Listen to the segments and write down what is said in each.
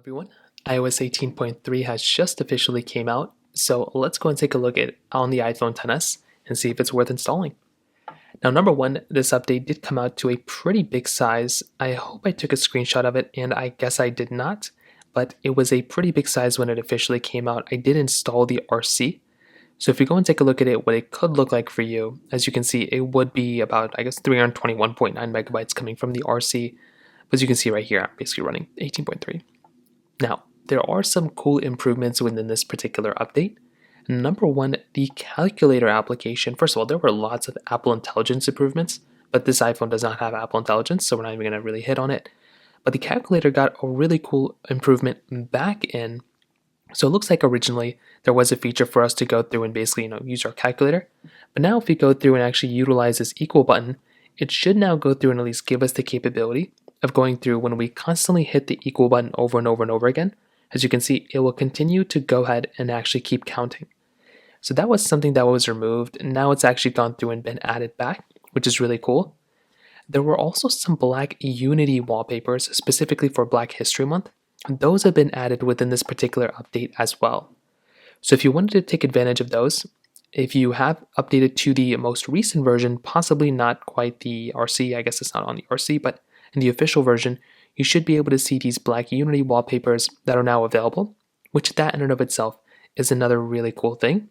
Everyone, iOS 18.3 has just officially came out, so let's go and take a look at it on the iPhone XS and see if it's worth installing. Now, number one, this update did come out to a pretty big size. I hope I took a screenshot of it, and I guess I did not, but it was a pretty big size when it officially came out. I did install the RC, so if you go and take a look at it, what it could look like for you, as you can see, it would be about, 321.9 megabytes coming from the RC. But as you can see right here, I'm basically running 18.3. Now, there are some cool improvements within this particular update. Number one, the calculator application. First of all, there were lots of Apple Intelligence improvements, but this iPhone does not have Apple Intelligence, so we're not even going to really hit on it. But the calculator got a really cool improvement back in. So it looks like originally there was a feature for us to go through and basically, use our calculator. But now if we go through and actually utilize this equal button, it should now go through and at least give us the capability of going through when we constantly hit the equal button over and over and over again. As you can see, it will continue to go ahead and actually keep counting. So that was something that was removed, and now it's actually gone through and been added back, which is really cool. There were also some Black Unity wallpapers, specifically for Black History Month. Those have been added within this particular update as well. So if you wanted to take advantage of those, if you have updated to the most recent version, possibly not quite the RC, I guess it's not on the RC, but in the official version, you should be able to see these Black Unity wallpapers that are now available, which that in and of itself is another really cool thing.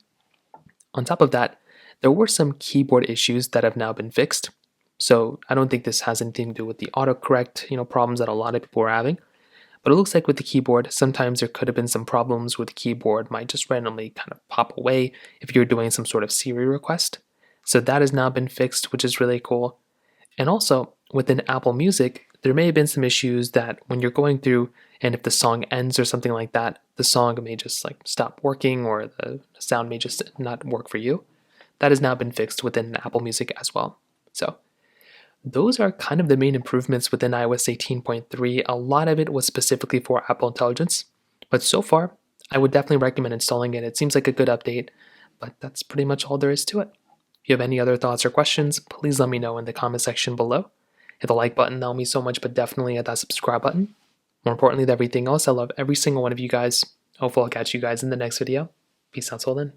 On top of that, there were some keyboard issues that have now been fixed. So I don't think this has anything to do with the autocorrect, problems that a lot of people are having. But it looks like with the keyboard, sometimes there could have been some problems with the keyboard, might just randomly kind of pop away if you're doing some sort of Siri request. So that has now been fixed, which is really cool. And also, within Apple Music, there may have been some issues that when you're going through and if the song ends or something like that, the song may just stop working or the sound may just not work for you. That has now been fixed within Apple Music as well. So those are kind of the main improvements within iOS 18.3. A lot of it was specifically for Apple Intelligence, but so far, I would definitely recommend installing it. It seems like a good update, but that's pretty much all there is to it. If you have any other thoughts or questions, please let me know in the comment section below. Hit the like button, that'll mean so much, but definitely hit that subscribe button. More importantly than everything else, I love every single one of you guys. Hopefully I'll catch you guys in the next video. Peace out till then.